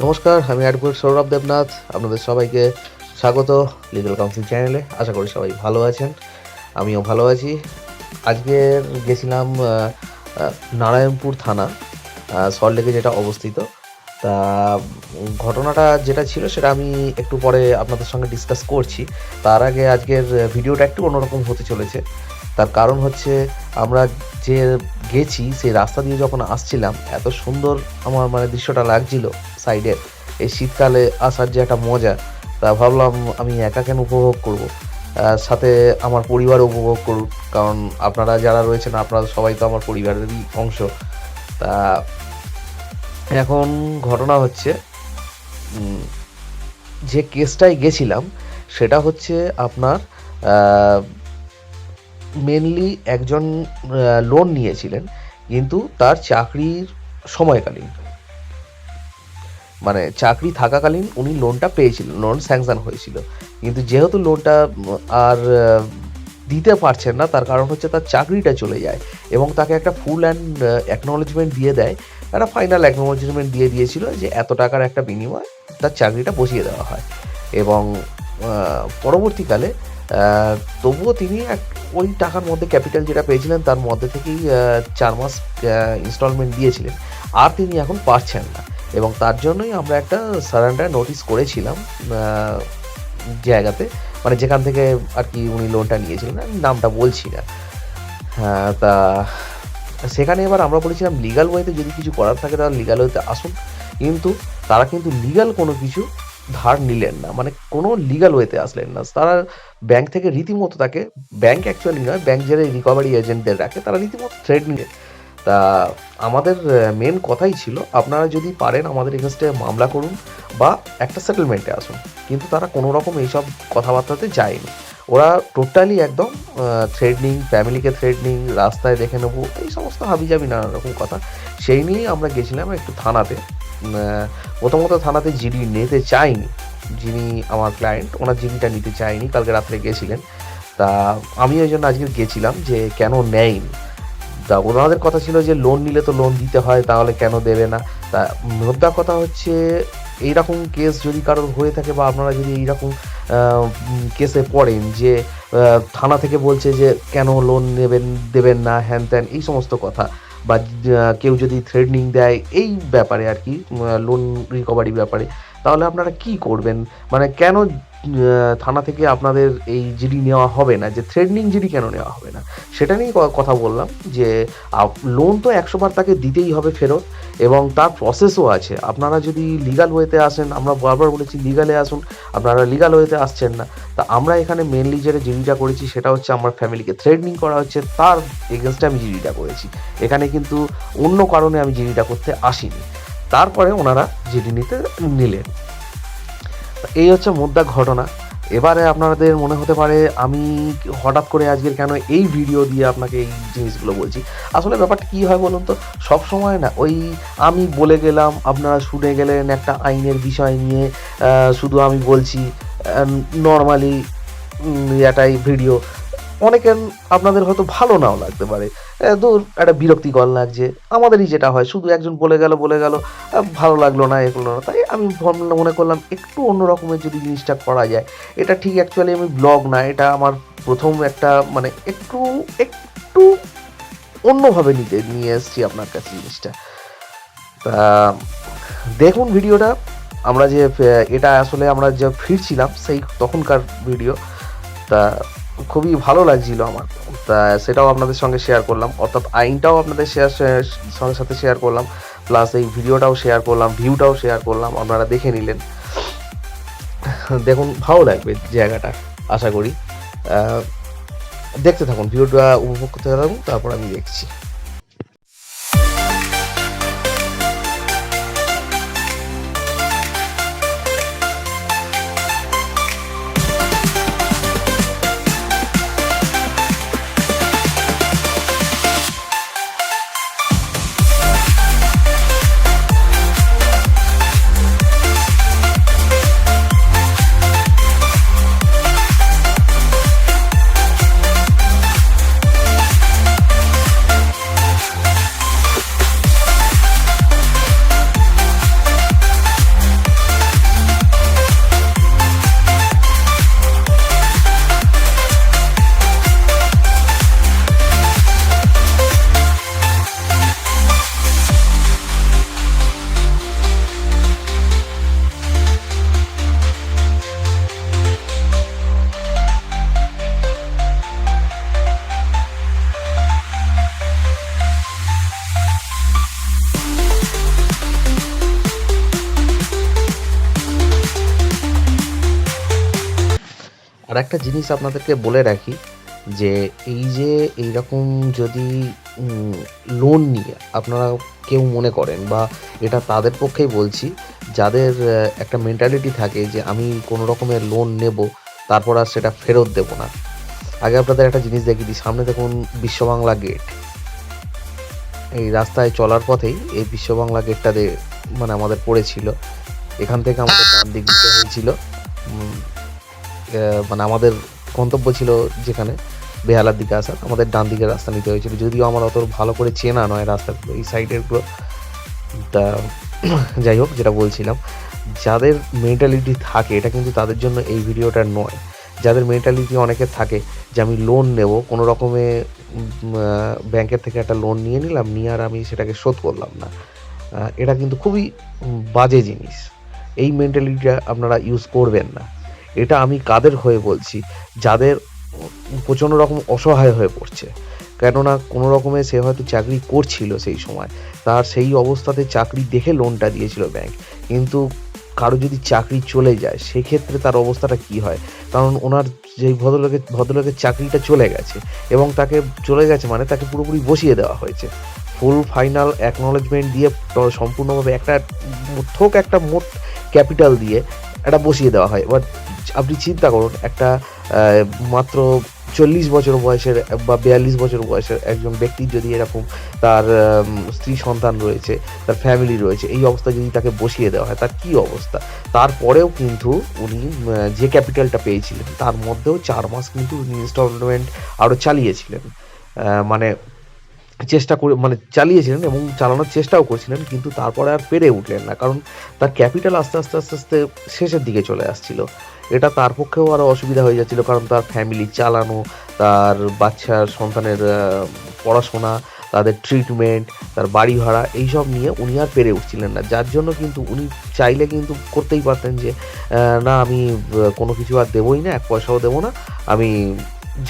নমস্কার, আমি অ্যাডভোকেট সৌরভ দেবনাথ। আপনাদের সবাইকে স্বাগত লিগ্যাল কাউন্সিল চ্যানেলে। আশা করি সবাই ভালো আছেন, আমিও ভালো আছি। আজকের গেছিলাম নারায়ণপুর থানা, সল্টলেকে যেটা অবস্থিত। তা ঘটনাটা যেটা ছিল সেটা আমি একটু পরে আপনাদের সঙ্গে ডিসকাস করছি। তার আগে আজকের ভিডিওটা একটু অন্যরকম হতে চলেছে। তার কারণ হচ্ছে, আমরা যে গেছি সেই রাস্তা দিয়ে যখন আসছিলাম, এত সুন্দর আমার দৃশ্যটা লাগছিল সাইডে। এই শীতকালে আসার যে একটা মজা, তা ভাবলাম আমি একা কেন উপভোগ করব, সাথে আমার পরিবার উপভোগ করুক। কারণ আপনারা যারা রয়েছেন, আপনারা সবাই তো আমার পরিবারেরই অংশ। তা এখন ঘটনা হচ্ছে, যে কেসটায় গেছিলাম সেটা হচ্ছে আপনার মেনলি একজন লোন নিয়েছিলেন, কিন্তু তার চাকরির সময়কালীন, চাকরি থাকাকালীন উনি লোনটা পেয়েছিলেন, লোন স্যাংশন হয়েছিল। কিন্তু যেহেতু লোনটা আর দিতে পারছেন না, তার কারণ হচ্ছে তার চাকরিটা চলে যায় এবং তাকে একটা ফুল অ্যান্ড অ্যাকনোলেজমেন্ট দিয়ে দেয়। একটা ফাইনাল অ্যাকনোলেজমেন্ট দিয়ে দিয়েছিল যে এত টাকার একটা বিনিময় তার চাকরিটা বসিয়ে দেওয়া হয়। এবং পরবর্তীকালে তবুও তিনি ওই টাকার মধ্যে ক্যাপিটাল যেটা পেয়েছিলেন তার মধ্যে থেকেই 4 মাস ইনস্টলমেন্ট দিয়েছিলেন। আর তিনি এখন পারছেন না, এবং তার জন্যই আমরা একটা সারেন্ডার নোটিশ করেছিলাম জায়গাতে, যেখান থেকে আর কি উনি লোনটা নিয়েছিলেন। আমি নামটা বলছি না। হ্যাঁ, তা সেখানে এবার আমরা বলেছিলাম লিগাল ওয়েতে যদি কিছু করার থাকে তাহলে লিগাল ওয়েতে আসুন। কিন্তু তারা কিন্তু লিগাল কোনো কিছু ধার নিলেন না, কোনো লিগাল ওয়েতে আসলেন না। তারা ব্যাংক থেকে রীতিমতো তাকে, ব্যাংক অ্যাকচুয়ালি নয়, ব্যাংক যারা রিকভারি এজেন্টদের রাখে তারা রীতিমতো থ্রেড নিলেন। তা আমাদের মেন কথাই ছিল, আপনারা যদি পারেন আমাদের এগেনস্টে মামলা করুন বা একটা সেটেলমেন্টে আসুন। কিন্তু তারা কোনো রকম এইসব কথাবার্তাতে যায়নি। ওরা টোটালি একদম থ্রেডনিং, ফ্যামিলিকে থ্রেডনিং, রাস্তায় দেখে নেবো, এই সমস্ত হাবিজাবি নানা রকম কথা। সেই নিয়েই আমরা গেছিলাম একটু থানাতে। প্রথমত থানাতে জিডি নিতে চাইনি, যিনি আমার ক্লায়েন্ট ওনার জিডিটা নিতে চাইনি, কালকে রাত্রে গেছিলেন। তা আমি ওই জন্য আজকে গেছিলাম যে কেন নেয়নি। তা ওনাদের কথা ছিল যে লোন নিলে তো লোন দিতে হয়, তাহলে কেন দেবে না। তা মোদ্দা কথা হচ্ছে, এইরকম কেস যদি কারোর হয়ে থাকে বা আপনারা যদি এইরকম কেসে পড়েন যে থানা থেকে বলছে যে কেন লোন দেবেন না, হ্যান ত্যান, এই সমস্ত কথা, বা কেউ যদি থ্রেডনিং দেয় এই ব্যাপারে আর কি, লোন রিকভারি ব্যাপারে, তাহলে আপনারা কি করবেন? কেন থানা থেকে আপনাদের এই জিডি নেওয়া হবে না, যে থ্রেডনিং জিডি কেন নেওয়া হবে না, সেটা নিয়েই কথা বললাম। যে লোন তো 100 বার তাকে দিতেই হবে ফেরত, এবং তার প্রসেসও আছে। আপনারা যদি লিগাল ওয়েতে আসেন, আমরা বারবার বলেছি লিগালে আসুন, আপনারা লিগাল ওয়েতে আসছেন না। তা আমরা এখানে মেনলি যেটা জিডিটা করেছি সেটা হচ্ছে আমার ফ্যামিলিকে থ্রেডনিং করা হচ্ছে, তার এগেনস্টে আমি জিডিটা করেছি। এখানে কিন্তু অন্য কারণে আমি জিডিটা করতে আসিনি। তারপরে ওনারা জিডি নিলেন। এই হচ্ছে মোদ্দা ঘটনা। এবারে আপনাদের মনে হতে পারে আমি হঠাৎ করে আজকের কেন এই ভিডিও দিয়ে আপনাকে এই জিনিসগুলো বলছি। আসলে ব্যাপারটা কী হয় বলুন তো, সব সময় না ওই আমি বলে গেলাম, আপনারা শুনে গেলেন একটা আইনের বিষয় নিয়ে, শুধু আমি বলছি নর্মালি এটাই ভিডিও। অনেকের আপনাদের হয়তো ভালো নাও লাগতে পারে, দূর একটা বিরক্তিকর লাগছে। আমাদেরই যেটা হয়, শুধু একজন বলে গেল ভালো লাগলো না, এ করলো না। তাই আমি মনে করলাম একটু অন্য রকমের যদি জিনিসটা করা যায়। এটা ঠিক অ্যাকচুয়ালি আমি ব্লগ না, এটা আমার প্রথম একটা একটু একটু অন্যভাবে নিয়ে এসেছি আপনার কাছে জিনিসটা। তা দেখুন ভিডিওটা। আমরা যে এটা আসলে আমরা যে ফিরছিলাম সেই তখনকার ভিডিও। তা খুবই ভালো লাগছিল আমার। তা সেটাও আপনাদের সঙ্গে শেয়ার করলাম, অর্থাৎ আইনটাও আপনাদের সাথে শেয়ার করলাম, প্লাস এই ভিডিওটাও শেয়ার করলাম, ভিউটাও শেয়ার করলাম, আপনারা দেখে নিলেন। দেখুন, ভালো লাগবে জায়গাটা আশা করি। দেখতে থাকুন, ভিডিওটা উপভোগ করতে থাকুন, তারপর আমি দেখছি। আর একটা জিনিস আপনাদেরকে বলে রাখি যে এই যে এইরকম যদি লোন নিয়ে আপনারা কেউ মনে করেন, বা এটা তাদের পক্ষেই বলছি যাদের একটা মেন্টালিটি থাকে যে আমি কোনো রকমের লোন নেব, তারপর আর সেটা ফেরত দেবো না। আগে আপনাদের একটা জিনিস দেখিয়ে দিই, সামনে দেখুন বিশ্ববাংলা গেট। এই রাস্তায় চলার পথেই এই বিশ্ববাংলা গেটটা মানে আমাদের পড়েছিল। এখান থেকে আমাদের ডান দিক দিতে হয়েছিল, মানে আমাদের গন্তব্য ছিল যেখানে বেহালার দিকে আসার, আমাদের ডান দিকের রাস্তা নিতে হয়েছিল। যদিও আমার অত ভালো করে চেনা নয় রাস্তাগুলো, এই সাইডেরগুলো। তা যাই হোক, যেটা বলছিলাম, যাদের মেন্টালিটি থাকে, এটা কিন্তু তাদের জন্য এই ভিডিওটা নয়। যাদের মেন্টালিটি অনেকের থাকে যে আমি লোন নেব, কোনো রকমে ব্যাংকের থেকে একটা লোন নিয়ে নিলাম, নিয়ে আর আমি সেটাকে শোধ করলাম না, এটা কিন্তু খুবই বাজে জিনিস। এই মেন্টালিটিটা আপনারা ইউজ করবেন না। এটা আমি কাদের হয়ে বলছি, যাদের প্রচণ্ড রকম অসহায় হয়ে পড়ছে। কেননা কোনো রকমে সে হয়তো চাকরি করছিল সেই সময়, তার সেই অবস্থাতে চাকরি দেখে লোনটা দিয়েছিল ব্যাংক। কিন্তু কারো যদি চাকরি চলে যায়, সেক্ষেত্রে তার অবস্থাটা কি হয়? কারণ ওনার যেই ভদ্রলোকের চাকরিটা চলে গেছে, এবং তাকে চলে গেছে মানে তাকে পুরোপুরি বসিয়ে দেওয়া হয়েছে। ফুল ফাইনাল অ্যাকনোলেজমেন্ট দিয়ে সম্পূর্ণভাবে একটা মোট ক্যাপিটাল দিয়ে এটা বসিয়ে দেওয়া হয়। এবার আপনি চিন্তা করুন, একটা মাত্র 40 বছর বয়সের বা 42 বছর বয়সের একজন ব্যক্তি যদি এরকম তার স্ত্রী সন্তান রয়েছে, তার ফ্যামিলি রয়েছে, এই অবস্থায় যদি তাকে বসিয়ে দেওয়া হয়, তার কী অবস্থা? তারপরেও কিন্তু উনি যে ক্যাপিটালটা পেয়েছিলেন তার মধ্যেও 4 মাস কিন্তু উনি ইনস্টলমেন্ট আরও চালিয়েছিলেন, মানে চালিয়েছিলেন এবং চালানোর চেষ্টাও করছিলেন, কিন্তু তারপরে আর পেরে উঠলেন না, কারণ তার ক্যাপিটাল আস্তে আস্তে আস্তে আস্তে শেষের দিকে চলে আসছিল। এটা তার পক্ষেও আরও অসুবিধা হয়ে যাচ্ছিল, কারণ তার ফ্যামিলি চালানো, তার বাচ্চার সন্তানের পড়াশোনা, তাদের ট্রিটমেন্ট, তার বাড়ি ভাড়া, এইসব নিয়ে উনি আর পেরে উঠছিলেন না। যার জন্য কিন্তু উনি চাইলে কিন্তু করতেই পারতেন যে না, আমি কোনো কিছু আর দেবোই না, 1 পয়সাও দেবো না, আমি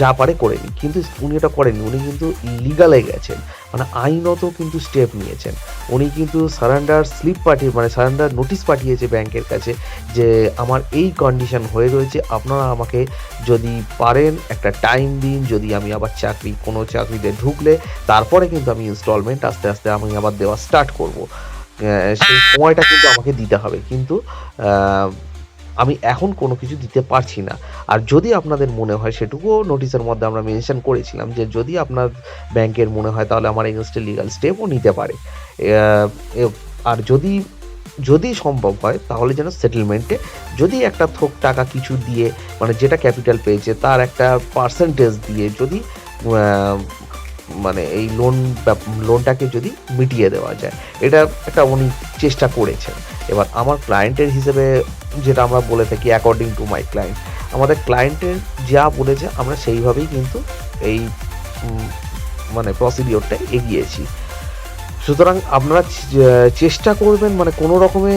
যা পারে করে নিই। কিন্তু উনি এটা করেননি, উনি কিন্তু লিগালে গেছেন, মানে আইনত কিন্তু স্টেপ নিয়েছেন। উনি কিন্তু সারেন্ডার নোটিশ পাঠিয়েছে ব্যাংকের কাছে যে আমার এই কন্ডিশন হয়ে রয়েছে, আপনারা আমাকে যদি পারেন একটা টাইম দিন, যদি আমি আবার কোনো চাকরিতে ঢুকলে তারপরে কিন্তু আমি ইনস্টলমেন্ট আস্তে আস্তে আমি আবার দেওয়া স্টার্ট করব, সেই সময়টা কিন্তু আমাকে দিতে হবে, কিন্তু আমি এখন কোনো কিছু দিতে পারছি না। আর যদি আপনাদের মনে হয়, সেটুকুও নোটিশের মধ্যে আমরা মেনশন করেছিলাম যে যদি আপনার ব্যাংকের মনে হয় তাহলে আমার এগেনস্টে লিগাল স্টেপও নিতে পারে। আর যদি সম্ভব হয় তাহলে যেন সেটেলমেন্টে যদি একটা থোক টাকা কিছু দিয়ে, মানে যেটা ক্যাপিটাল পেয়েছে তার একটা পার্সেন্টেজ দিয়ে যদি মানে এই লোনটাকে যদি মিটিয়ে দেওয়া যায়, এটা একটা উনি চেষ্টা করেছেন। এবার আমার ক্লায়েন্টের হিসেবে যেটা আমরা বলে থাকি, অ্যাকর্ডিং টু মাই ক্লায়েন্ট, আমাদের ক্লায়েন্টের যা বলেছে আমরা সেইভাবেই কিন্তু এই মানে প্রসিডিওরটা এগিয়েছি। সুতরাং আপনারা চেষ্টা করবেন, মানে কোনো রকমে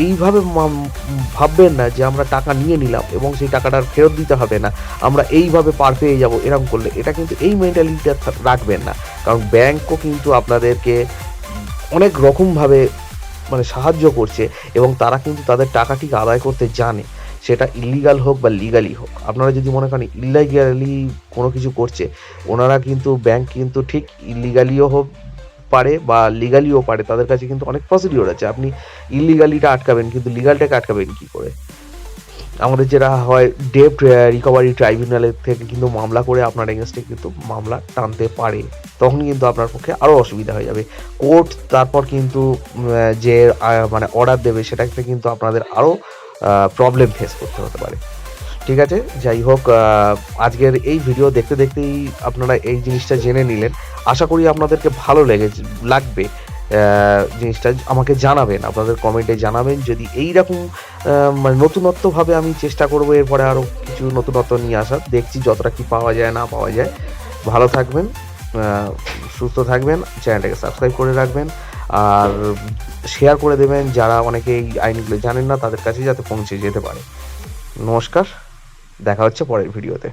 এইভাবে ভাববেন না যে আমরা টাকা নিয়ে নিলাম এবং সেই টাকাটা ফেরত দিতে হবে না, আমরা এইভাবে পার পেয়ে যাবো। এরকম করলে এটা কিন্তু এই মেন্টালিটিটা রাখবেন না, কারণ ব্যাংকও কিন্তু আপনাদেরকে অনেক রকমভাবে মানে সাহায্য করছে, এবং তারা কিন্তু তাদের টাকাটি আদায় করতে জানে, সেটা ইলিগাল হোক বা লিগালি হোক। আপনারা যদি মনে করেন ইলিগালি কোনো কিছু করছে, ওনারা কিন্তু ব্যাংক কিন্তু ঠিক ইলিগালিও হোক পারে বা লিগালিও পারে, তাদের কাছে কিন্তু অনেক প্রসিডিওর আছে। আপনি ইলিগালিটা আটকাবেন, কিন্তু লিগালটাকে আটকাবেন কী করে? আমাদের যেটা হয়, ডেপ্ট রিকভারি ট্রাইব্যুনালের থেকে কিন্তু মামলা করে আপনার এগেনস্টে কিন্তু মামলা টানতে পারে, তখন কিন্তু আপনার পক্ষে আরও অসুবিধা হয়ে যাবে। কোর্ট তারপর কিন্তু যে মানে অর্ডার দেবে, সেটাতে কিন্তু আপনাদের আরও প্রবলেম ফেস করতে হতে পারে। ঠিক আছে, যাই হোক, আজকের এই ভিডিও দেখতে দেখতেই আপনারা এই জিনিসটা জেনে নিলেন। আশা করি আপনাদেরকে ভালো লাগবে জিনিসটা। আমাকে জানাবেন, আপনাদের কমেন্টে জানাবেন যদি এইরকম মানে নতুনত্বভাবে আমি চেষ্টা করবো এরপরে আরও কিছু নতুনত্ব নিয়ে আসার। দেখছি যতটা কি পাওয়া যায় না পাওয়া যায়। ভালো থাকবেন, সুস্থ থাকবেন, চ্যানেলটাকে সাবস্ক্রাইব করে রাখবেন, আর শেয়ার করে দেবেন যারা অনেকে এই আইনগুলো জানেন না, তাদের কাছে যাতে পৌঁছে যেতে পারে। নমস্কার, দেখা হচ্ছে পরের ভিডিওতে।